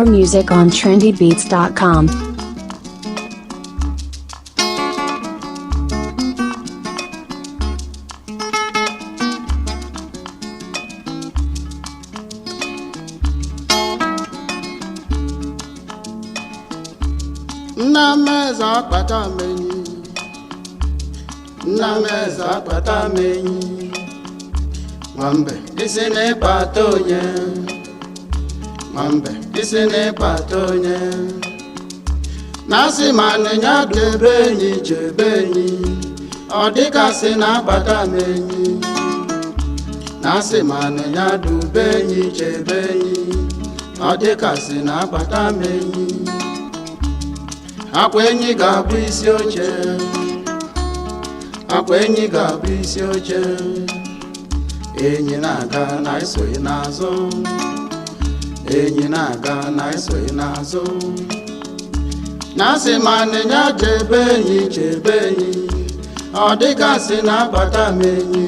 More music on trendybeats.com. Nameza patamenyi, nameza patamenyi, mwambe isine patonye, mwambe isine patonye. Nasi mane nyade benyi chebenyi, odika sina patamenyi. Nasi mane nyadu benyi chebenyi, odika sina patamenyi. Akwenyi ga-abụ isi oche, akwenyi ga-abụ isi oche. Enyi na-aga na esoghị n'azụ, enyi na-aga na esoghị n'azụ. Na-asị ma nịnya chebe enyi chebe enyi, ọ dịgasị na-abata m enyi.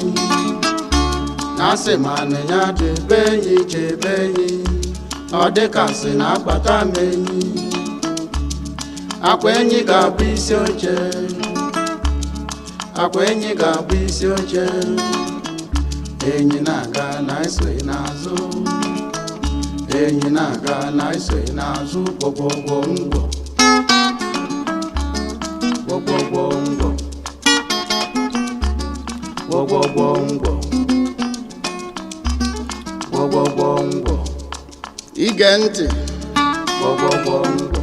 Na-asị ma nịnya chebe enyi chebe enyi, ọ dịgasị na-abata m enyi. Akwenyi ga-abụ isi oche, akwenyi ga-abụ isi oche. Enyi na-aga na esoghị n'azụ, enyi na-aga na esoghị n'azụ. Gwọgwọgwọ ngwọ, gwọgwọgwọ ngwọ, gwọgwọgwọ ngwọ, gwọgwọgwọ ngwọ. Ige ntị, gwọgwọgwọ ngwọ.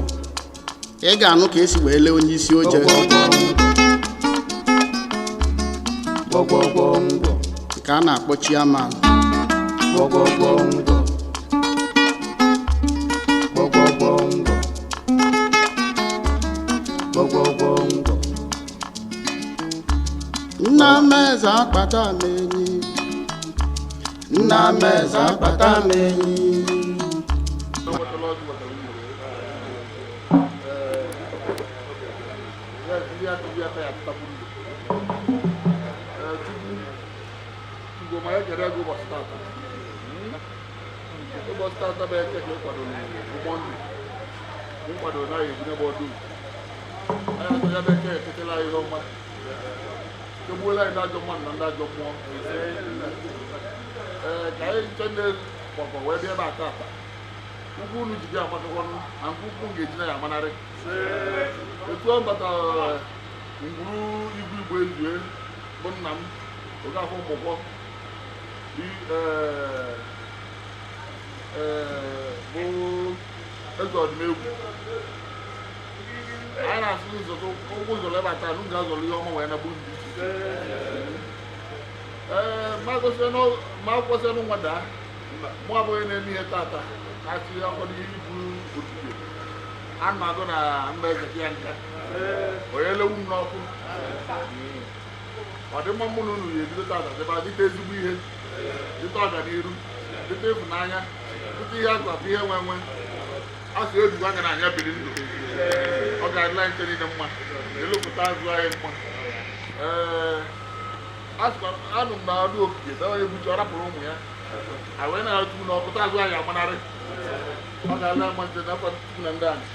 Ị ga-anụ ka esi wee lee onye isi oche ka a na-akpọ chairman. Nna meza akpata m enyi, nna meza akpata m enyi. Anụ na Odu Okike dawa ebuchi ọ rapụrụ ụmụ ya. A wee na-atụ na ọkụta azụ anyị amanarị. Ọ ga-ala mmadụ na afọ tupu na ndị anyị.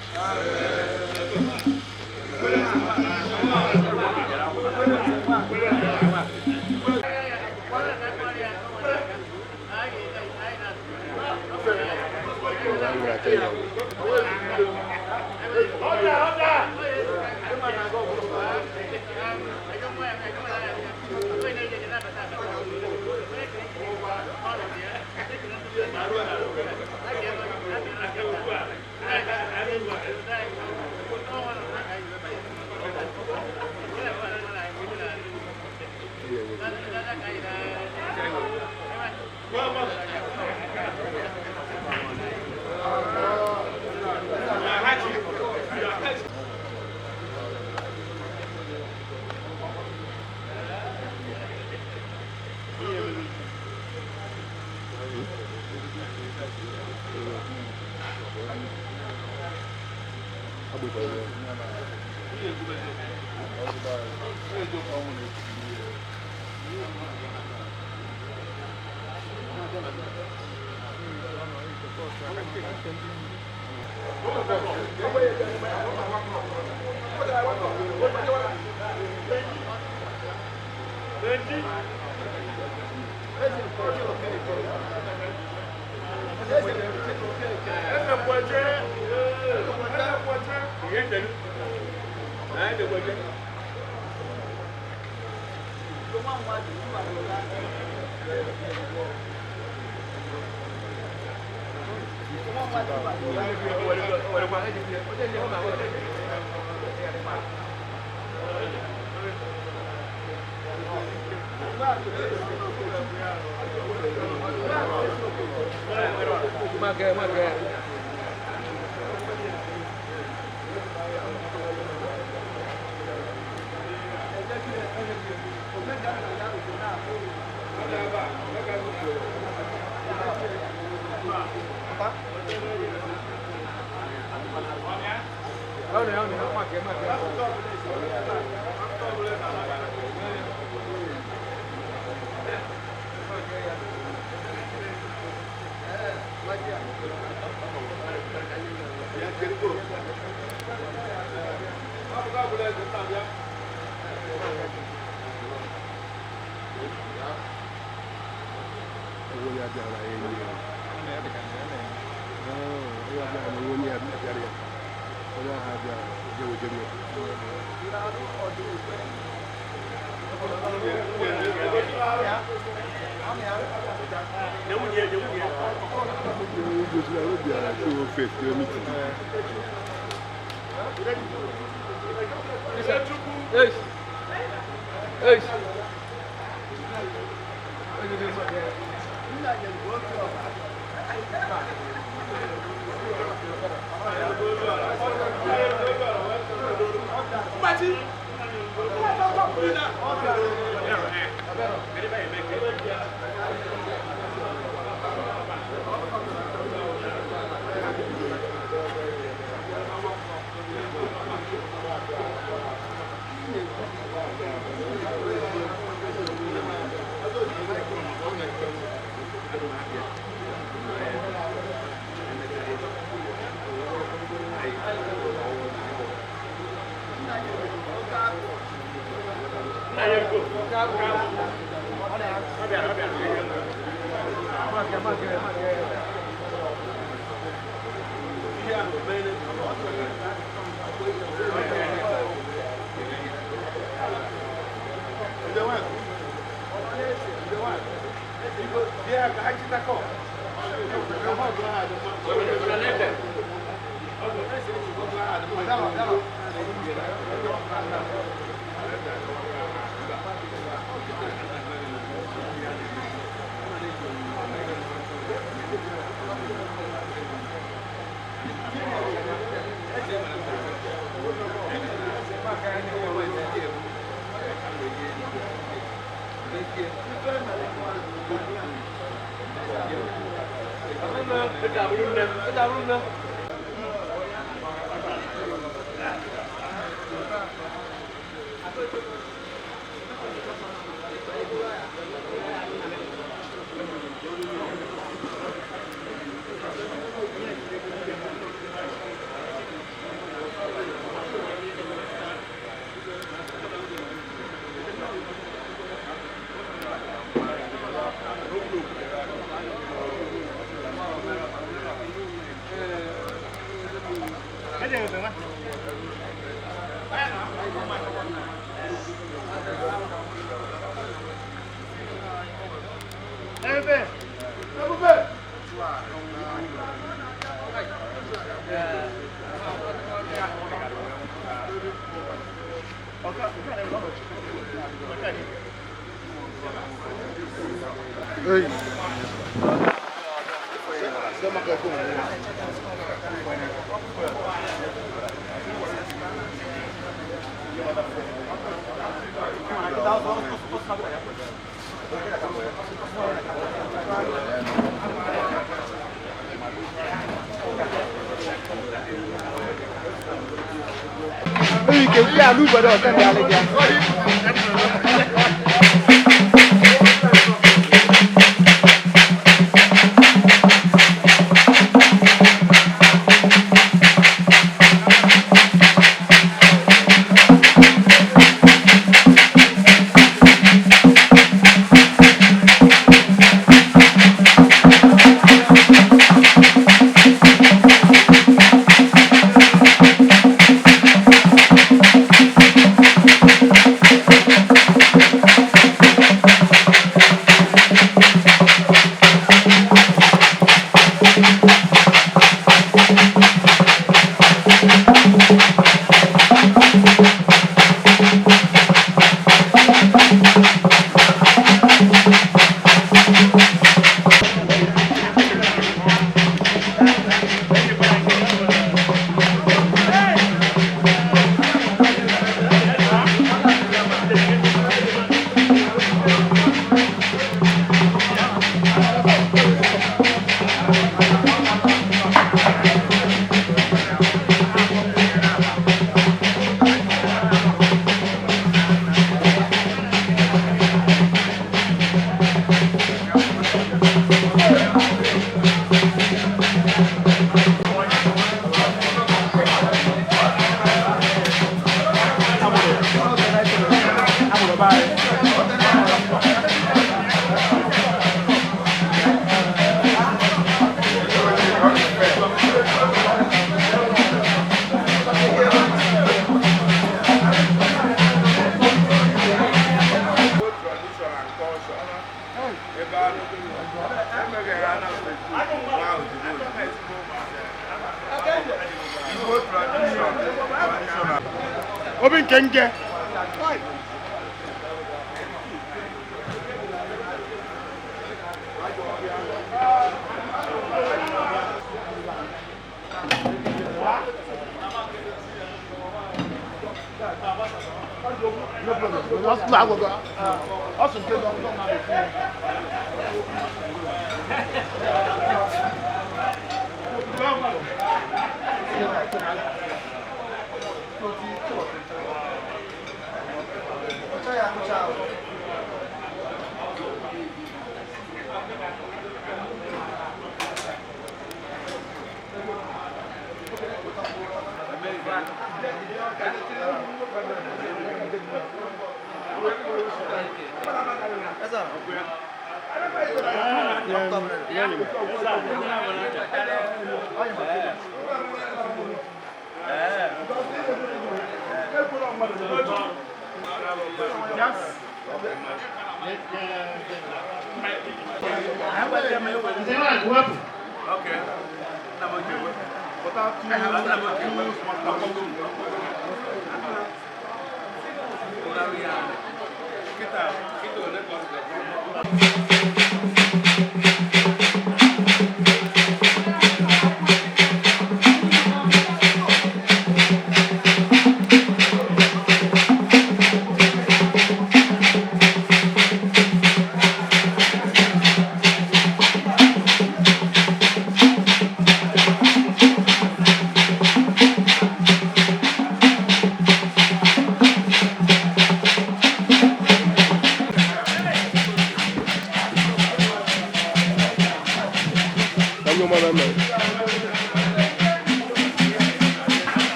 Open Kenge.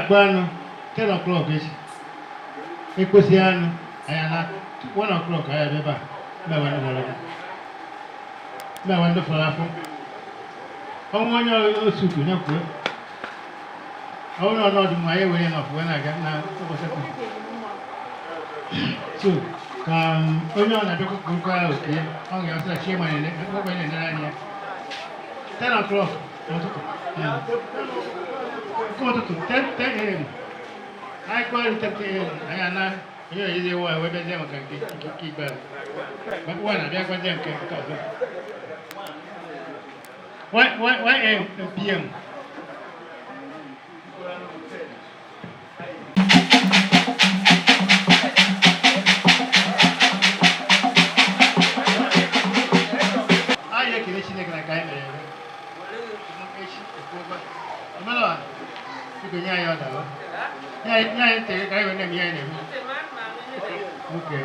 Bueno, 10 o'clock is. Equisiano, I am 1 o'clock. I have ever. No wonderful apple. Oh, one of soup, you know. Oh, no, not my way enough when I get now. So, only on a good crowd, okay? On your side, she might open in the 10 o'clock. Go to 10 a.m. I call it 10 a.m. I am not. You know, easy way, whether them can keep better. But one, I don't want them to cover. Why a PM? Okay.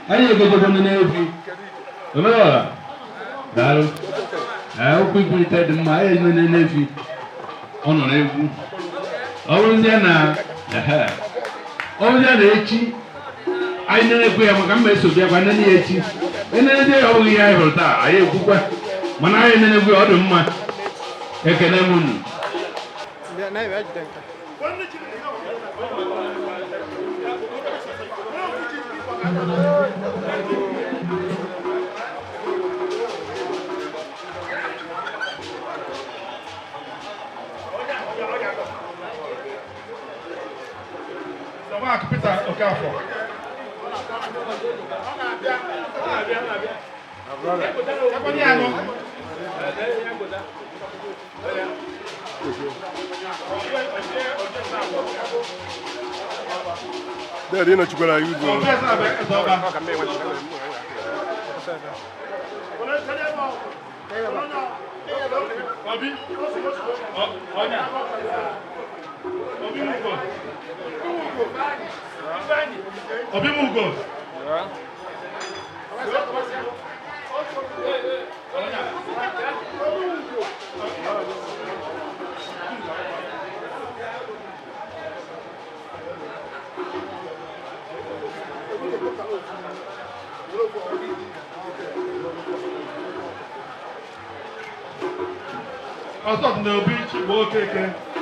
Ayo ke jodoh nenevi, mana? Dalu, aku pergi tadi mai nenevi, ono nevu. Orang jana, orang jana eci, ayo nenevu yang makan mesu dia kan nene eci, nene dia orang yang berta, ayo buka, mana ayo nenevu ada rumah, kekene mun. Mark Peter Okafor. There you know chukura you do. Obi Mugo. I thought no beach, Chief Okike.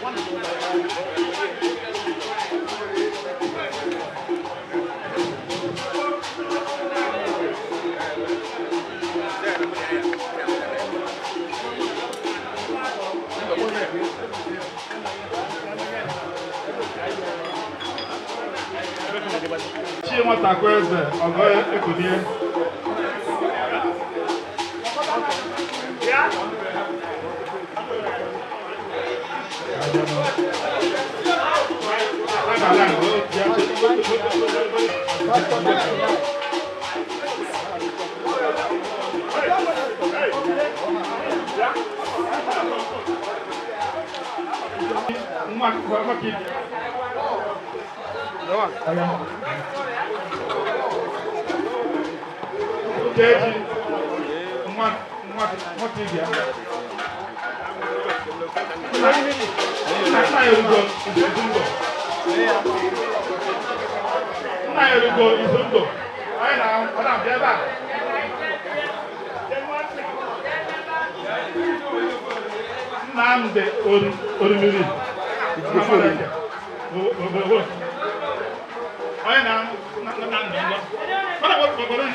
Chi nwatakwa eze ọgọ ekunie. Keji, Mwatibia. Nna Yorugo Izundo. Nna Yorugo Izundo. Anyị na ọda mbịa ebe a. Nnamdi Orimiri. Anyị na Nnamdi Ngọ. Mana gbọgbọrọ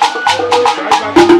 Thank you.